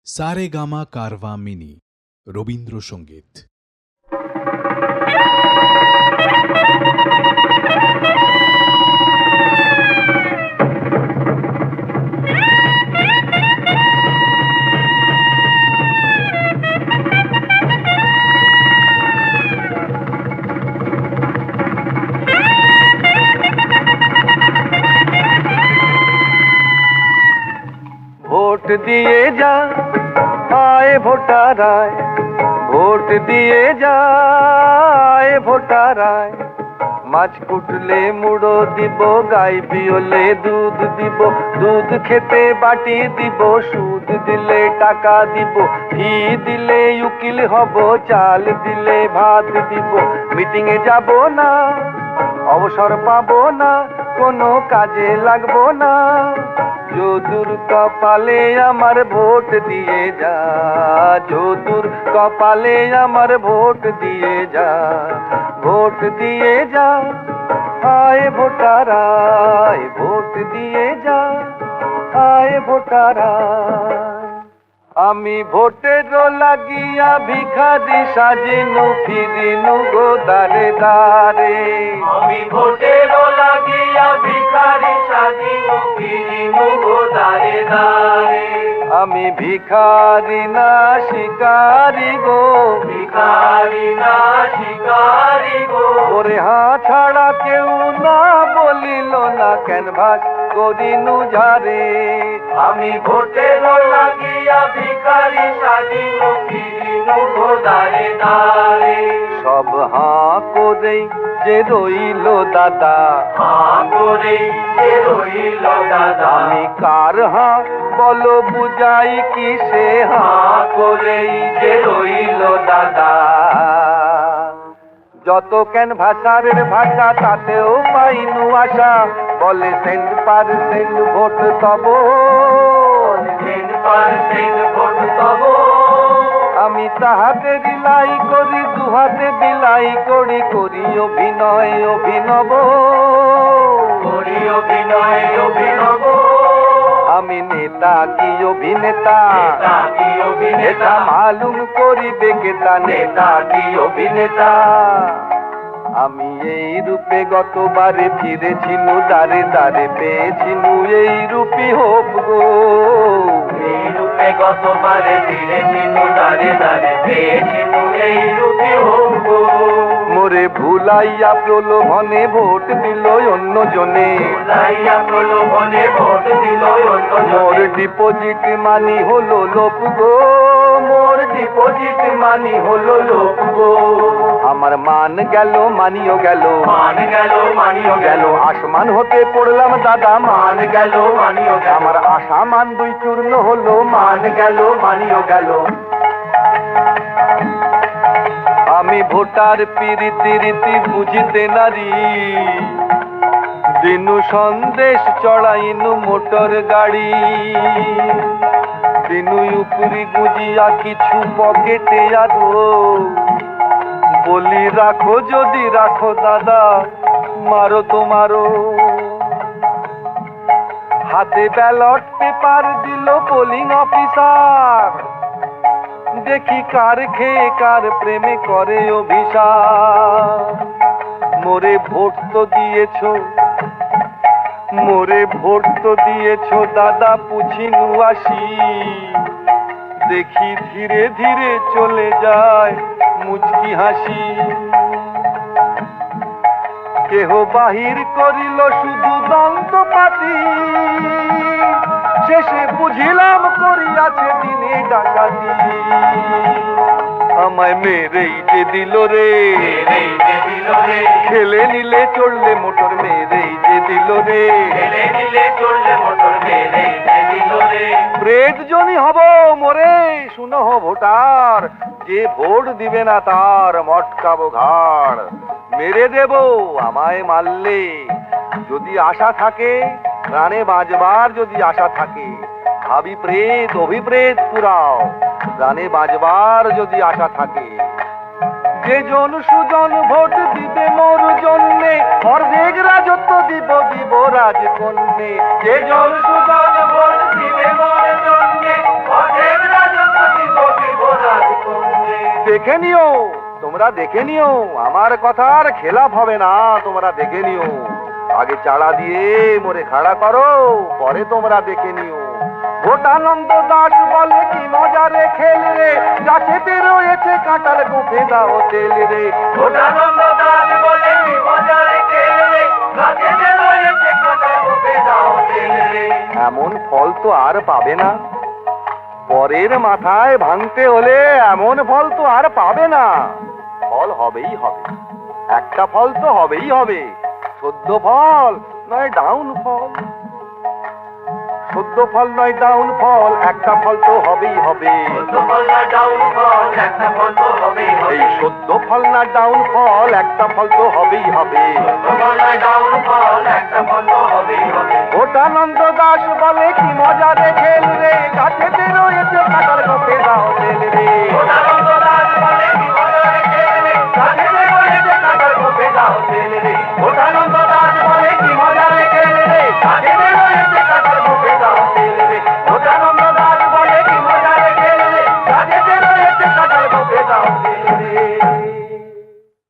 Saregama Carvaan mini Rabindrasangeet. Vote দিয়ে যা আয় ভোটার আয়, ভোট দিয়ে যা আয় ভোটার আয়। মাছ কুটলে মুড়ো দিব, গাই বিয়লে দুধ দিব, দুধ খেতে বাটি দিব, সুদ দিলে টাকা দিব, ঘি দিলে উকিল হব, চাল দিলে ভাত দিব। মিটিংয়ে যাব না, অবসর পাবো না, কোনো কাজে লাগবো না। যদুর কপালে আমার ভোট দিয়ে যা, যদুর কপালে আমার ভোট দিয়ে যা, ভোট দিয়ে যা আয় ভোটার আয়, ভোট দিয়ে যা আয় ভোটার আয়। আমি ভোটের লাগিয়া ভিখারি সাজিনু ফিরিনু গো দারে দারে, আমি ভোটের লাগিয়া ভিখারি সাজিনু ফিরিনু গো দারে দারে। আমি ভিখারি না শিকারি গো, ভিখারি না শিকারি গো। ওরে হাঁ ছাড়া কেউ না বলিল না, ক্যানভাস করিনু ঝারে। আমি ভোটের লাগিয়া ভিখারি সাজিনু ফিরিনু গো দারে দারে। সব হাঁ করেই যে রইল দাদা, হাঁ করে যে রইল দাদা। আমি কার হাঁ বলো বুঝাই কি সে হাঁ হাঁ করেই যে রইল দাদা। যত ক্যানভাসারের ভাষা তাতেও পাইনু আশা, বলে 10% ভোট তব। 10% ভোট তব। আমি তাহাতে রিলাই করি, দুহাতে বিলাই করি, করি অভিনয় অভিনব। করি অভিনয় অভিনব। আমি নেতা কি অভিনেতা, নেতা কি অভিনেতা, এটা মালুম করিবে কেতা, নেতা কি অভিনেতা। আমি এই রূপে গতবারে ফিরেছিনু দারে দারে, পেয়েছিনু এই রূপী হোপ গো। এই রূপে গতবারে ফিরেছিনু দারে দারে, পেয়েছিনু এই রূপে হোক। মোরে ভুলাইয়া প্রলোভনে ভোট দিল অন্য জনে, লাইয়া প্রলোভনে ভোট দিল অন্য মোর জনে। ডিপোজিট মানি হলো লোপ গো, মোর ডিপোজিট মানি হলো লোপ গো। আমার মান গেল মানিও গেল, মান গেল মানিও গেল গেল। আসমান হতে পড়লাম দাদা, মান গেল মানিও গেল। আমার আশা মান দুই চূর্ণ হলো, মান গেল মানিও গেল। আমি ভোটার পিরিতি রীতি বুঝিতে নারি, দিনু সন্দেশ চড়াইনু মোটর গাড়ি, দিনু উপরি গুজিয়া কিছু পকেটে আরো, বলি রাখো যদি রাখো দাদা, মারো তো মারো। হাতে ব্যালট পেপার দিল পোলিং অফিসার, দেখি কার খেয়ে কার প্রেমে করে অভিশাপ। মোরে ভোট তো দিয়েছো, মোরে ভোট তো দিয়েছো দাদা, পুছিনু আসি, দেখি ধীরে ধীরে চলে যায় মুচকি হাসি। কেহ বাহির করিল শুধু দন্ত পাতি, শেষে বুঝিলাম করিয়াছে দিনে ডাকাতি। আমায় মেরেই যে দিল রে, মেরেই যে দিল রে, খেলে নিলে চড়লে মোটর, মেরেই যে দিল রে। ঠেলে দিলে চললে মোটর, মেরেই যে দিল রে। প্রেত জনি হব মোরে, শুনো ভোটার, যে ভোট দিবে না তার মটকাবো ঘাড়। মেরে দেব আমায় মারলে, যদি আশা থাকে প্রাণে বাঁচবার, যদি আশা থাকে ভাবি প্রেত অভিপ্রেত পুরাও, প্রাণে বাঁচবার যদি আশা থাকে। যে জন সুজন ভোট দিবে মোর জন্যে, অর্ধেক রাজত্ব দিব দিব রাজকন্যে। যে জন সুজন ভোট দিবে মোর জন্যে, অর্ধেক রাজত্ব দেখে নিও, তোমরা দেখে নিও, আমার কথার খেলাপ হবে না, তোমরা দেখে নিও। আগে চাড়া দিয়ে মোরে খাড়া করো, পরে তোমরা দেখে নিও। ভোটানন্দ দাস বলে কি মজা রে খেল রে, গাছেতে রয়েছে কাঁটার গোফে দাও তেল রে। ভোটানন্দ দাস বলে কি মজা রে খেল রে, গাছেতে রয়েছে কাঁটার গোফে দাও তেল রে। এমন ফল তো আর পাবে না, পরের মাথায় ভাঙতে হলে এমন ফল তো আর পাবে না। ফল হবেই হবে, একটা ফল তো হবেই হবে, সদ্য ফল নয় ডাউন ফল। সদ্য ফল নয় ডাউন ফল, একটা ফল তো হবেই হবে। ফল না ডাউন ফল, একটা ফল তো হবেই হবে। এই সদ্য ফল না ডাউন ফল, একটা ফল তো হবেই হবে। ফল না ডাউন ফল, একটা ফল তো হবেই হবে। ভোটানন্দ দাস বলে কি মজা রে খেল রে, গাছেতে রয়েছে কাঁটার গোফে দাও তেল রে। ভোটানন্দ দাস বলে কি মজা রে খেল রে, গাছেতে রয়েছে কাঁটার গোফে দাও তেল রে। ভোটানন্দ দাস বলে কি মজা রে খেল রে, গাছেতে রয়েছে কাঁটার গোফে দাও তেল রে। ভোটানন্দ দাস বলে কি মজা রে খেল রে, গাছেতে রয়েছে কাঁটার গোফে দাও তেল রে।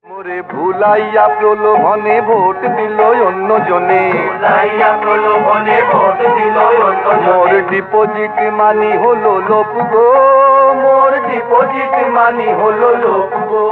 মোরে ভুলাইয়া প্রলোভনে ভোট দিল অন্য জনে, ভুলাইয়া প্রলোভনে ভোট দিল অন্য মোর জনে। ডিপোজিট মানি হলো লোপ গো, মোর ডিপোজিট মানি হলো লোপ গো।